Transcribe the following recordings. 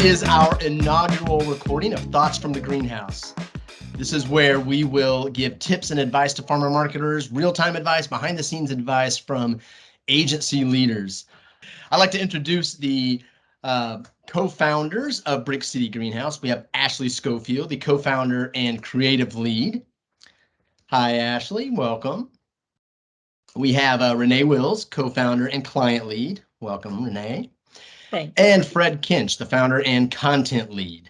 is our inaugural recording of Thoughts from the Greenhouse. This is where we will give tips and advice to pharma marketers, real-time advice, behind-the-scenes advice from agency leaders. I'd like to introduce the co-founders of Brick City Greenhouse. We have Ashley Schofield, the co-founder and creative lead. Hi, Ashley. Welcome. We have Renee Wills, co-founder and client lead. Welcome, Renee. Thanks. And Fred Kinch, the founder and content lead.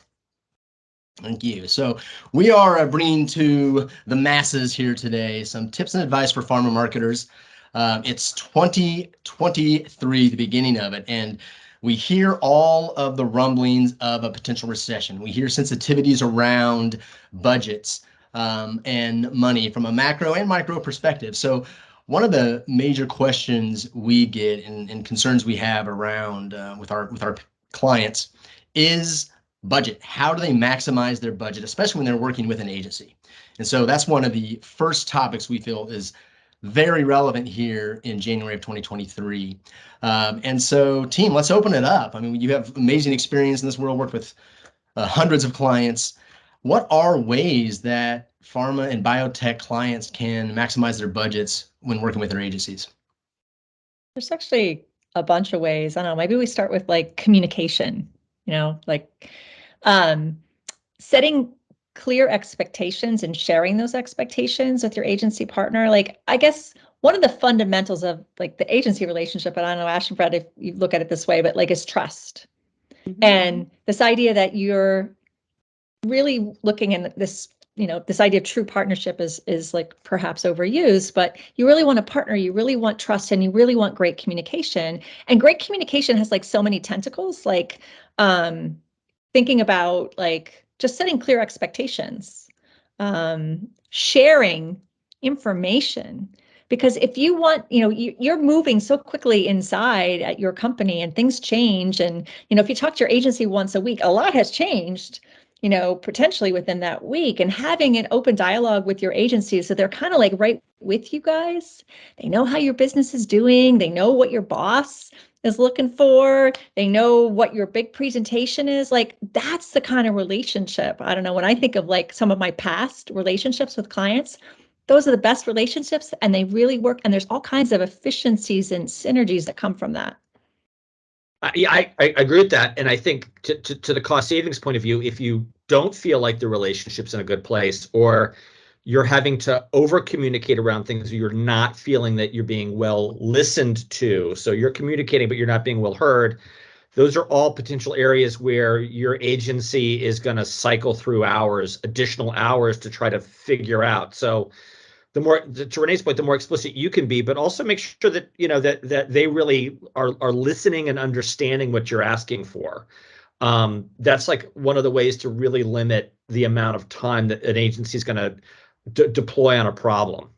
Thank you. So we are bringing to the masses here today some tips and advice for pharma marketers. It's 2023, the beginning of it, and we hear all of the rumblings of a potential recession. We hear sensitivities around budgets and money from a macro and micro perspective. So one of the major questions we get and concerns we have around with our clients is budget. How do they maximize their budget, especially when they're working with an agency? And so that's one of the first topics we feel is very relevant here in January of 2023. And so, team, let's open it up. I mean, you have amazing experience in this world, worked with hundreds of clients. What are ways that pharma and biotech clients can maximize their budgets when working with their agencies? There's actually a bunch of ways. I don't know, maybe we start with like communication, setting clear expectations and sharing those expectations with your agency partner. Like, I guess one of the fundamentals of like the agency relationship, and I don't know, Ash and Fred, if you look at it this way, but like is trust. Mm-hmm. And this idea that you're really looking in this, this idea of true partnership is like perhaps overused, but you really want to partner, you really want trust, and you really want great communication. And great communication has like so many tentacles, like thinking about like just setting clear expectations, sharing information. Because if you want, you're moving so quickly inside at your company and things change. And, if you talk to your agency once a week, a lot has changed, potentially within that week, and having an open dialogue with your agency. So they're kind of like right with you guys. They know how your business is doing. They know what your boss is looking for. They know what your big presentation is. Like, that's the kind of relationship. I don't know, when I think of like some of my past relationships with clients, those are the best relationships, and they really work. And there's all kinds of efficiencies and synergies that come from that. I agree with that. And I think to the cost savings point of view, if you don't feel like the relationship's in a good place, or you're having to over communicate around things, or you're not feeling that you're being well listened to, so you're communicating, but you're not being well heard, those are all potential areas where your agency is going to cycle through additional hours to try to figure out. So the more, to Renee's point, the more explicit you can be, but also make sure that that they really are listening and understanding what you're asking for. That's like one of the ways to really limit the amount of time that an agency is going to deploy on a problem.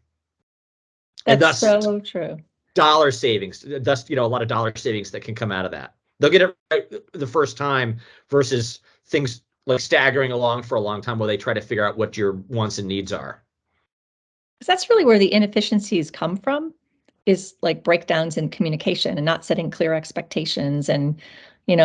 That's so true. Dollar savings. Thus, a lot of dollar savings that can come out of that. They'll get it right the first time versus things like staggering along for a long time while they try to figure out what your wants and needs are. That's really where the inefficiencies come from, is like breakdowns in communication and not setting clear expectations. And,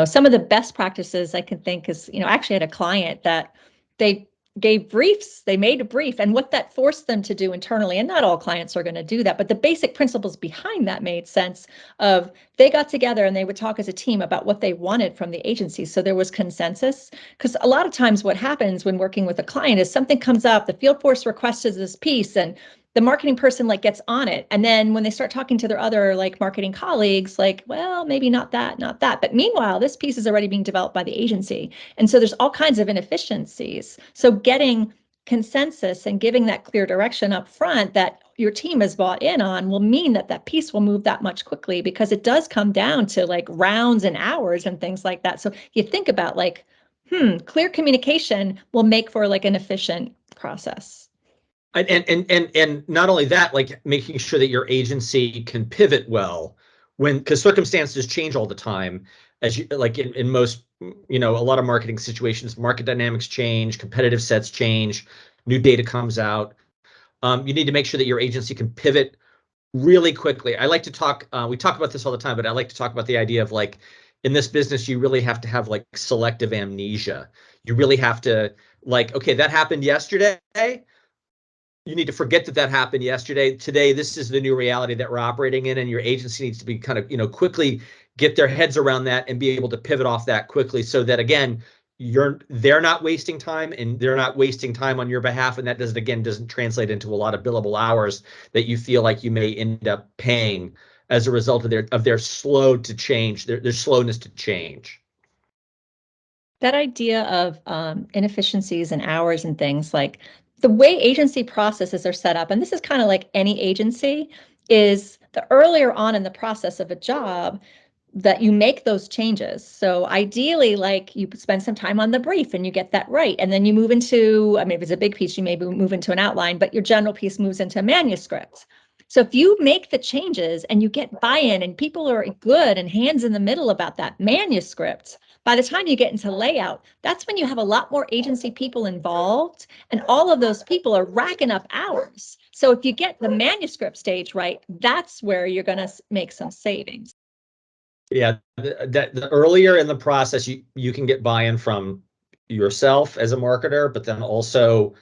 some of the best practices I can think is, I actually had a client that they gave briefs, they made a brief, and what that forced them to do internally, and not all clients are going to do that, but the basic principles behind that made sense. Of they got together and they would talk as a team about what they wanted from the agency. So there was consensus, because a lot of times what happens when working with a client is something comes up, the field force requested this piece, and the marketing person like gets on it. And then when they start talking to their other like marketing colleagues, like, well, maybe not that. But meanwhile, this piece is already being developed by the agency. And so there's all kinds of inefficiencies. So getting consensus and giving that clear direction up front that your team is bought in on will mean that that piece will move that much quickly, because it does come down to like rounds and hours and things like that. So you think about like, clear communication will make for like an efficient process. And not only that, like making sure that your agency can pivot well because circumstances change all the time, as you like in most, a lot of marketing situations, market dynamics change, competitive sets change, new data comes out. You need to make sure that your agency can pivot really quickly. I like to talk, we talk about this all the time, but I like to talk about the idea of like in this business, you really have to have like selective amnesia. You really have to like, okay, that happened yesterday. You need to forget that that happened yesterday. Today, this is the new reality that we're operating in, and your agency needs to be kind of, quickly get their heads around that and be able to pivot off that quickly, so that again, they're not wasting time and they're not wasting time on your behalf, and that doesn't translate into a lot of billable hours that you feel like you may end up paying as a result of their slow to change, their slowness to change. That idea of inefficiencies and hours and things, like the way agency processes are set up, and this is kind of like any agency, is the earlier on in the process of a job that you make those changes. So ideally, like, you spend some time on the brief and you get that right. And then you move into, I mean, if it's a big piece, you maybe move into an outline, but your general piece moves into a manuscript. So if you make the changes and you get buy-in and people are good and hands in the middle about that manuscript, by the time you get into layout, that's when you have a lot more agency people involved, and all of those people are racking up hours. So if you get the manuscript stage right, that's where you're going to make some savings. Yeah, the earlier in the process you can get buy-in from yourself as a marketer, but then also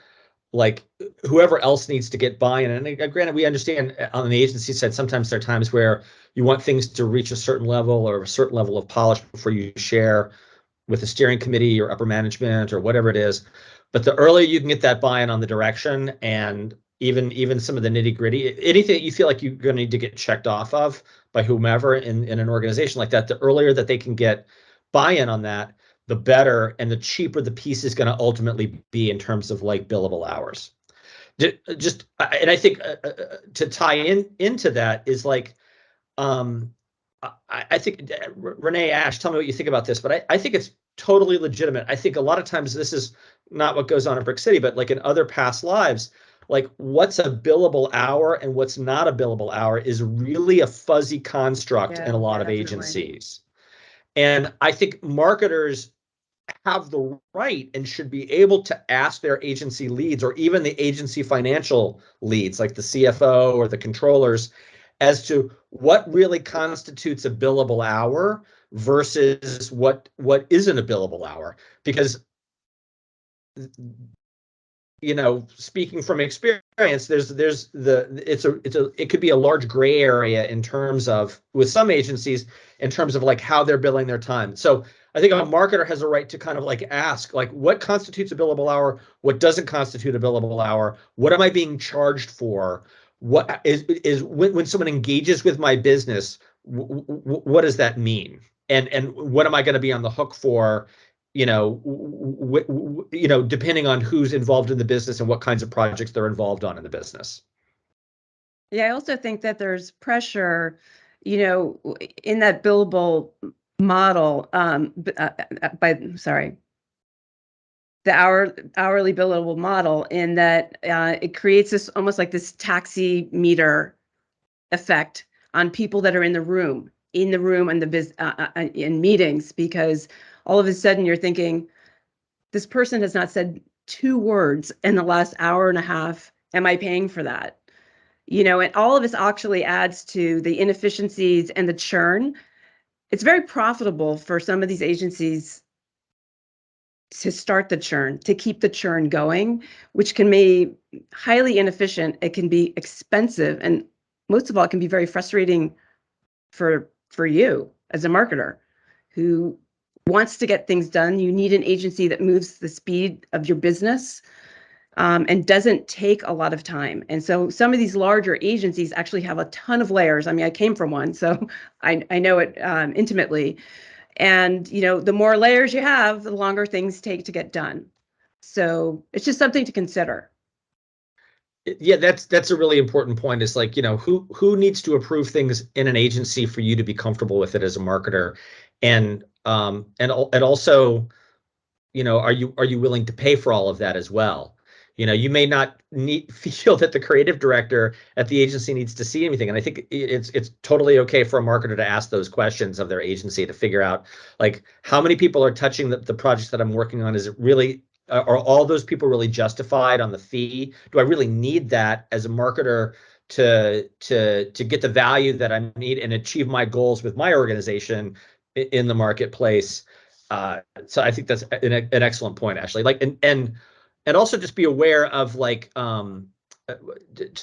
like whoever else needs to get buy-in. And granted, we understand on the agency side, sometimes there are times where you want things to reach a certain level or a certain level of polish before you share with the steering committee or upper management or whatever it is. But the earlier you can get that buy-in on the direction, and even some of the nitty-gritty, anything that you feel like you're going to need to get checked off of by whomever in an organization like that, the earlier that they can get buy-in on that, the better and the cheaper the piece is going to ultimately be in terms of like billable hours. Just, and I think to tie into that is like, I think, Renee, Ash, tell me what you think about this, but I think it's totally legitimate. I think a lot of times this is not what goes on in Brick City, but like in other past lives, like what's a billable hour and what's not a billable hour is really a fuzzy construct in a lot of agencies. And I think marketers have the right and should be able to ask their agency leads, or even the agency financial leads, like the CFO or the controllers, as to what really constitutes a billable hour versus what isn't a billable hour. Because, speaking from experience, it could be a large gray area in terms of, with some agencies, in terms of like how they're billing their time. So I think a marketer has a right to kind of like ask, like, what constitutes a billable hour? What doesn't constitute a billable hour? What am I being charged for? What is when someone engages with my business, what does that mean? And what am I going to be on the hook for? Depending on who's involved in the business and what kinds of projects they're involved on in the business. Yeah, I also think that there's pressure, in that billable model, the hourly billable model, in that it creates this almost like this taxi meter effect on people that are in the room and in meetings, because all of a sudden you're thinking, this person has not said 2 words in the last hour and a half. Am I paying for that? And all of this actually adds to the inefficiencies and the churn. It's very profitable for some of these agencies to start the churn, to keep the churn going, which can be highly inefficient. It can be expensive, and most of all, it can be very frustrating for you as a marketer who wants to get things done. You need an agency that moves the speed of your business, and doesn't take a lot of time. And so some of these larger agencies actually have a ton of layers. I mean, I came from one, so I know it intimately. And, the more layers you have, the longer things take to get done. So it's just something to consider. Yeah, that's a really important point. Is like, who needs to approve things in an agency for you to be comfortable with it as a marketer, and also, are you willing to pay for all of that as well? You may not feel that the creative director at the agency needs to see anything, and I think it's totally okay for a marketer to ask those questions of their agency to figure out, like, how many people are touching the projects that I'm working on. Is it really, are all those people really justified on the fee? Do I really need that as a marketer to get the value that I need and achieve my goals with my organization in the marketplace. So I think that's an excellent point, Ashley. Like, and also just be aware of like, to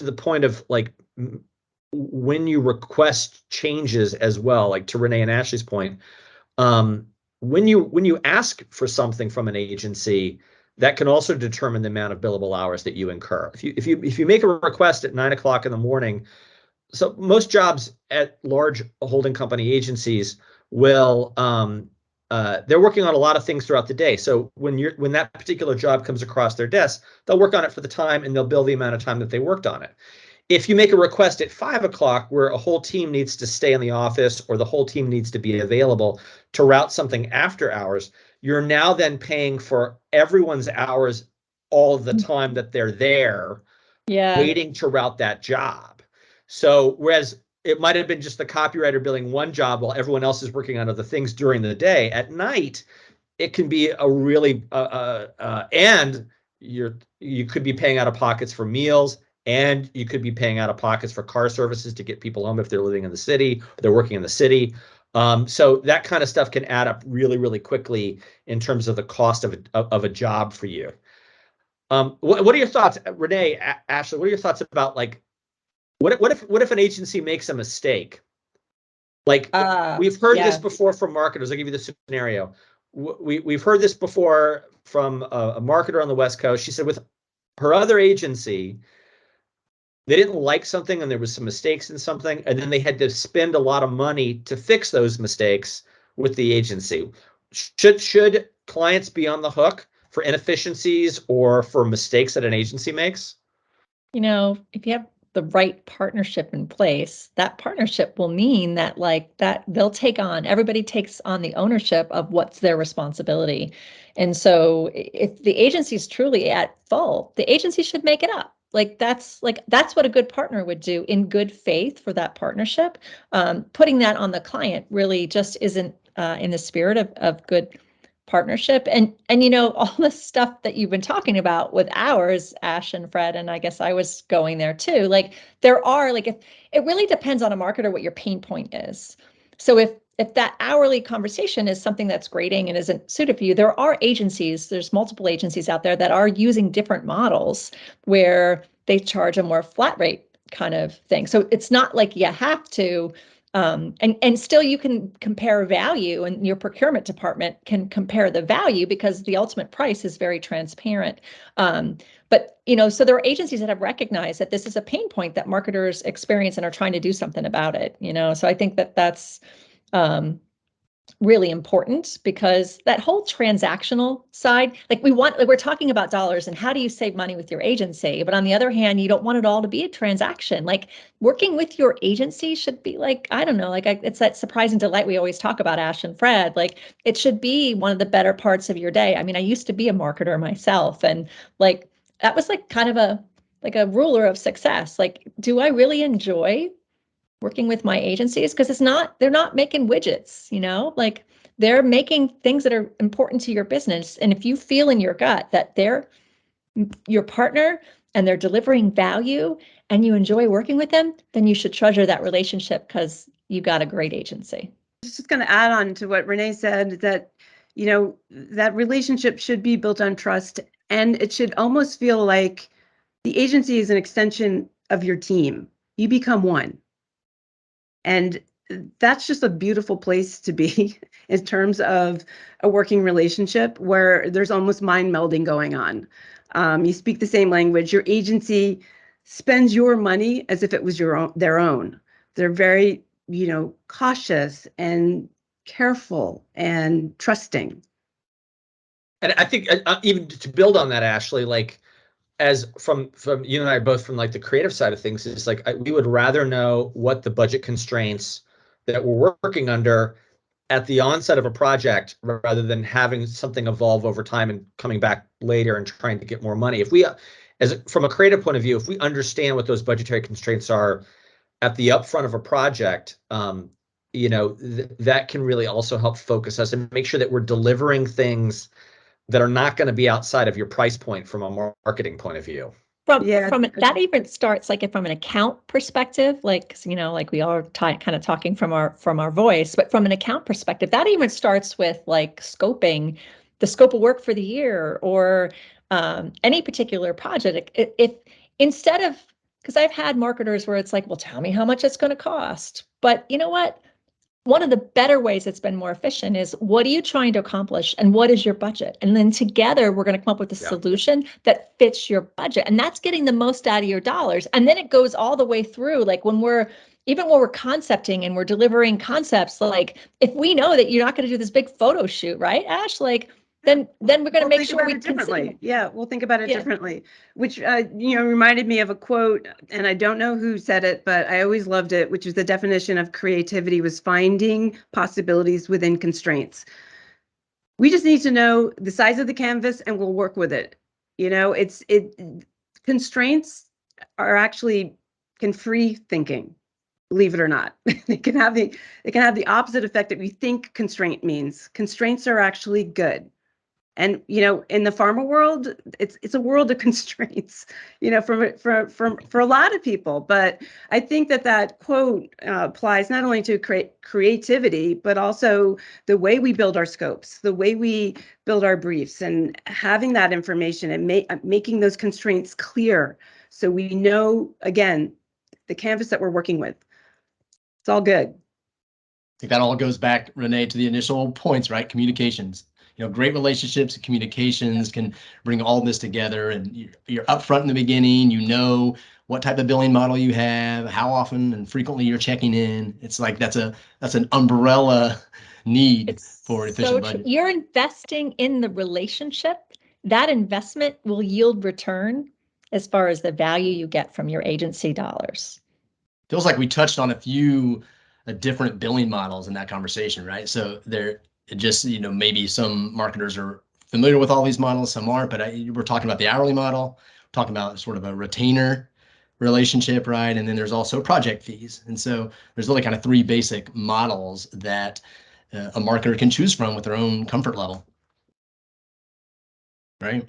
the point of like, when you request changes as well, like to Renee and Ashley's point, when you ask for something from an agency, that can also determine the amount of billable hours that you incur. If you make a request at 9 o'clock in the morning, so most jobs at large holding company agencies will they're working on a lot of things throughout the day. So when that particular job comes across their desk, they'll work on it for the time and they'll bill the amount of time that they worked on it. If you make a request at 5 o'clock where a whole team needs to stay in the office or the whole team needs to be available to route something after hours, you're now then paying for everyone's hours all the time that they're there, waiting to route that job. So whereas it might have been just the copywriter billing one job while everyone else is working on other things during the day, at night, it can be a really, and you could be paying out of pockets for meals, and you could be paying out of pockets for car services to get people home if they're living in the city, or they're working in the city. So that kind of stuff can add up really, really quickly in terms of the cost of a job for you. What are your thoughts, Renee, Ashley? What are your thoughts about like, what if an agency makes a mistake? Like we've heard this before from marketers. I'll give you the scenario. We've heard this before from a marketer on the West Coast. She said with her other agency, they didn't like something and there was some mistakes in something, and then they had to spend a lot of money to fix those mistakes with the agency. Should clients be on the hook for inefficiencies or for mistakes that an agency makes? You know, if you have the right partnership in place, that partnership will mean that like that they'll everybody takes on the ownership of what's their responsibility. And so if the agency is truly at fault, the agency should make it up. That's what a good partner would do in good faith for that partnership. Putting that on the client really just isn't in the spirit of good partnership. And you know, all the stuff that you've been talking about with hours, Ash and Fred, and I guess I was going there too. Like there are like, if it really depends on a marketer what your pain point is. So if that hourly conversation is something that's grating and isn't suited for you, there's multiple agencies out there that are using different models where they charge a more flat rate kind of thing. So it's not like you have to, and still you can compare value, and your procurement department can compare the value because the ultimate price is very transparent. But you know, so there are agencies that have recognized that this is a pain point that marketers experience and are trying to do something about it. You know, so I think that's really important, because that whole transactional side, like we're talking about dollars and how do you save money with your agency, but on the other hand, you don't want it all to be a transaction. Like working with your agency should be like, I don't know, like it's that surprising delight we always talk about, Ash and Fred. Like it should be one of the better parts of your day. I mean, I used to be a marketer myself, and like that was like kind of a ruler of success. Like, do I really enjoy working with my agencies? Because they're not making widgets, you know, like they're making things that are important to your business. And if you feel in your gut that they're your partner and they're delivering value and you enjoy working with them, then you should treasure that relationship because you got a great agency. Just going to add on to what Renee said, that, you know, that relationship should be built on trust, and it should almost feel like the agency is an extension of your team. You become one. And that's just a beautiful place to be in terms of a working relationship where there's almost mind melding going on. You speak the same language. Your agency spends your money as if it was their own. They're very, you know, cautious and careful and trusting. And I think even to build on that, Ashley, like as from you and I are both from like the creative side of things, it's like we would rather know what the budget constraints that we're working under at the onset of a project rather than having something evolve over time and coming back later and trying to get more money. If we, from a creative point of view, if we understand what those budgetary constraints are at the upfront of a project, you know, that can really also help focus us and make sure that we're delivering things that are not going to be outside of your price point from a marketing point of view. That even starts like from an account perspective, like, you know, like we all are kind of talking from our voice, but from an account perspective, that even starts with like scoping the scope of work for the year, or any particular project. If instead of, because I've had marketers where it's like, well, tell me how much it's going to cost. But you know what? One of the better ways it's been more efficient is, what are you trying to accomplish and what is your budget? And then together we're going to come up with a solution that fits your budget. And that's getting the most out of your dollars. And then it goes all the way through, like when we're concepting and we're delivering concepts, like if we know that you're not going to do this big photo shoot, right, Ash? Like then we're going to make sure we differently. Yeah, we'll think about it differently, which reminded me of a quote, and I don't know who said it, but I always loved it, which is the definition of creativity was finding possibilities within constraints. We just need to know the size of the canvas and we'll work with it. You know, constraints can free thinking. Believe it or not, it can have the opposite effect that we think constraint means. Constraints are actually good. And, you know, in the pharma world, it's a world of constraints, you know, for a lot of people. But I think that quote applies not only to creativity, but also the way we build our scopes, the way we build our briefs, and having that information and making those constraints clear, so we know, again, the canvas that we're working with. It's all good. I think that all goes back, Renee, to the initial points, right? Communications. You know, great relationships and communications can bring all this together, and you're upfront in the beginning. You know what type of billing model you have, how often and frequently you're checking in. It's like that's an umbrella need for efficient budget. You're investing in the relationship. That investment will yield return as far as the value you get from your agency dollars. Feels like we touched on a few different billing models in that conversation, right? So they're just, you know, maybe some marketers are familiar with all these models, some aren't, but we're talking about the hourly model, talking about sort of a retainer relationship, right? And then there's also project fees. And so there's really kind of three basic models that a marketer can choose from with their own comfort level, right?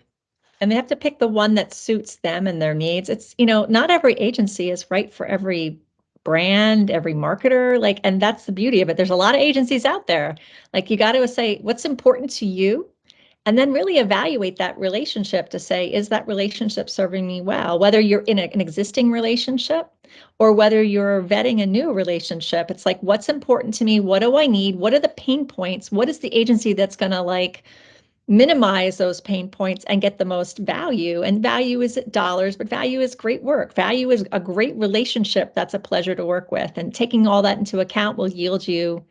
And they have to pick the one that suits them and their needs. It's, you know, not every agency is right for every brand, every marketer, like, and that's the beauty of it. There's a lot of agencies out there. Like, you got to say what's important to you, and then really evaluate that relationship to say, is that relationship serving me well? Whether you're in an existing relationship or whether you're vetting a new relationship, it's like, what's important to me? What do I need? What are the pain points? What is the agency that's going to like minimize those pain points and get the most value? And value is dollars, but value is great work. Value is a great relationship that's a pleasure to work with. And taking all that into account will yield you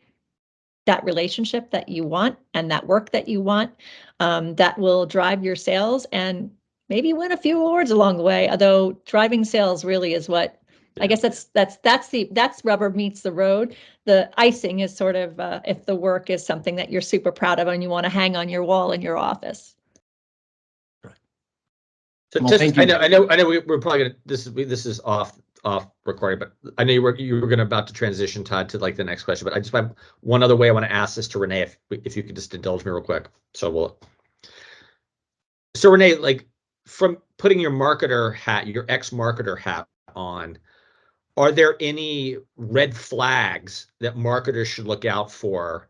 that relationship that you want and that work that you want, that will drive your sales and maybe win a few awards along the way. Although driving sales really is what, I guess that's rubber meets the road. The icing is sort of if the work is something that you're super proud of and you want to hang on your wall in your office. Right. So well, just, I know we're probably gonna, this is off recording, but I know you were gonna about to transition, Todd, to like the next question. But I just have one other way I want to ask this to Renee, if you could just indulge me real quick. So Renee, like, from putting your marketer hat, your ex-marketer hat on, are there any red flags that marketers should look out for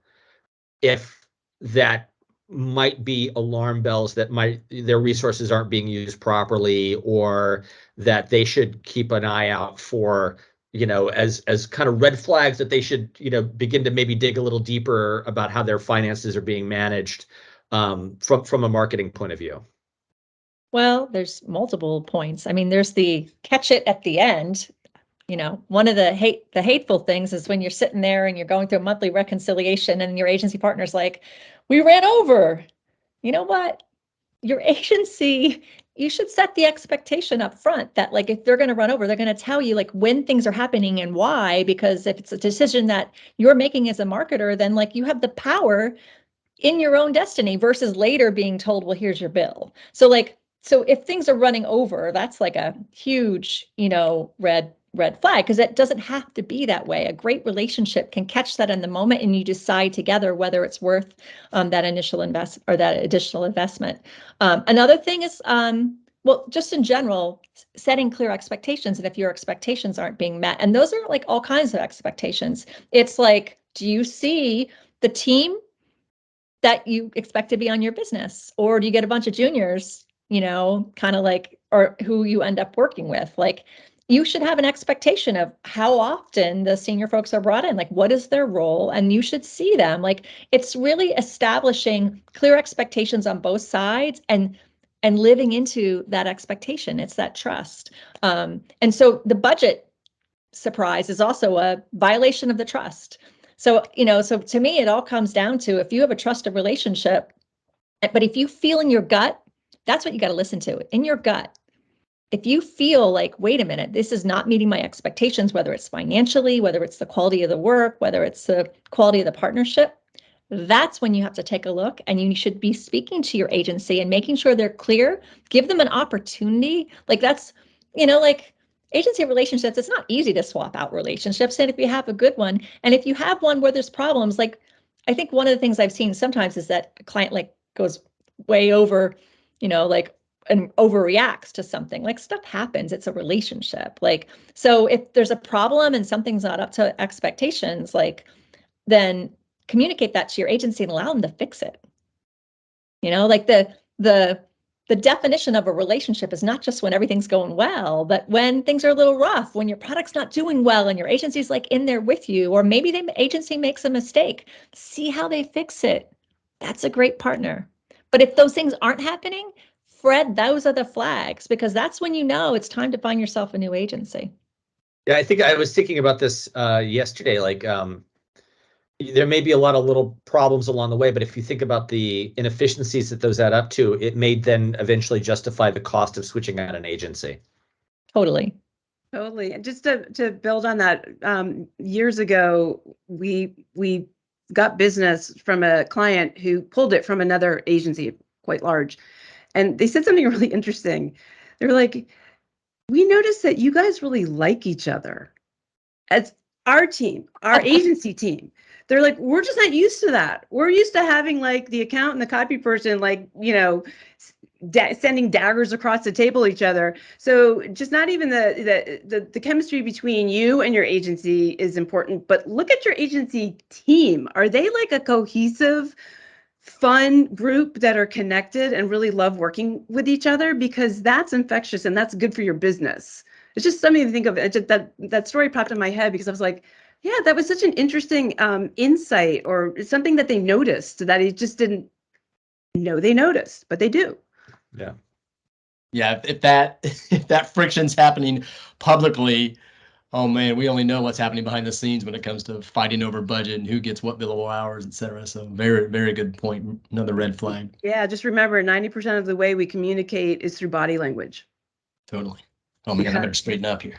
if that might be alarm bells that their resources aren't being used properly, or that they should keep an eye out for, you know, as kind of red flags that they should, you know, begin to maybe dig a little deeper about how their finances are being managed from a marketing point of view? Well, there's multiple points. I mean, there's the catch it at the end. You know, one of the hateful things is when you're sitting there and you're going through a monthly reconciliation and your agency partner's like, we ran over. You know what? Your agency, you should set the expectation up front that, like, if they're going to run over, they're going to tell you like when things are happening and why, because if it's a decision that you're making as a marketer, then like you have the power in your own destiny versus later being told, well, here's your bill. So if things are running over, that's like a huge, you know, red flag, because it doesn't have to be that way. A great relationship can catch that in the moment, and you decide together whether it's worth that initial invest or that additional investment. Another thing is Well, just in general, setting clear expectations, and if your expectations aren't being met, and those are like all kinds of expectations. It's like, do you see the team that you expect to be on your business, or do you get a bunch of juniors, kind of like, or who you end up working with? Like, you should have an expectation of how often the senior folks are brought in, like what is their role, and you should see them. Like, it's really establishing clear expectations on both sides and living into that expectation. It's that trust. And so the budget surprise is also a violation of the trust. So, so to me, it all comes down to, if you have a trusted relationship, but if you feel in your gut, that's what you got to listen to, in your gut. If you feel like, wait a minute, this is not meeting my expectations, whether it's financially, whether it's the quality of the work, whether it's the quality of the partnership, that's when you have to take a look, and you should be speaking to your agency and making sure they're clear. Give them an opportunity. Like, that's, like agency relationships, it's not easy to swap out relationships. And if you have a good one, and if you have one where there's problems, like, I think one of the things I've seen sometimes is that a client like goes way over, like, and overreacts to something. Like, stuff happens. It's a relationship. Like, so if there's a problem and something's not up to expectations, like, then communicate that to your agency and allow them to fix it. Like the definition of a relationship is not just when everything's going well, but when things are a little rough, when your product's not doing well and your agency's like in there with you, or maybe the agency makes a mistake, see how they fix it. That's a great partner. But if those things aren't happening, Fred, those are the flags, because that's when it's time to find yourself a new agency. Yeah, I think I was thinking about this yesterday. Like, there may be a lot of little problems along the way, but if you think about the inefficiencies that those add up to, it may then eventually justify the cost of switching out an agency. Totally. And just to build on that, years ago, we got business from a client who pulled it from another agency, quite large. And they said something really interesting. They were like, we noticed that you guys really like each other as our team, our agency team. They're like, we're just not used to that. We're used to having like the account and the copy person, like, sending daggers across the table at each other. So just not even the chemistry between you and your agency is important, but look at your agency team. Are they like a cohesive, fun group that are connected and really love working with each other? Because that's infectious and that's good for your business. It's just something to think of. That story popped in my head because I was like, yeah, that was such an interesting insight, or something that they noticed that he just didn't know they noticed, but they do. Yeah. Yeah, if that friction's happening publicly, oh man, we only know what's happening behind the scenes when it comes to fighting over budget and who gets what billable hours, et cetera. So very, very good point. Another red flag. Yeah, just remember, 90% of the way we communicate is through body language. Totally. Oh man, I better straighten up here.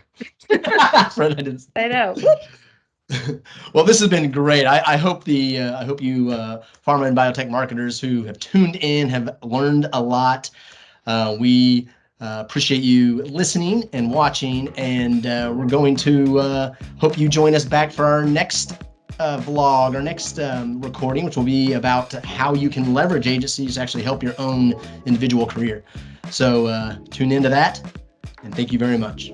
I know. Well, this has been great. I hope you pharma and biotech marketers who have tuned in have learned a lot. We appreciate you listening and watching, and we're going to hope you join us back for our next vlog, our next recording, which will be about how you can leverage agencies to actually help your own individual career. So tune into that, and thank you very much.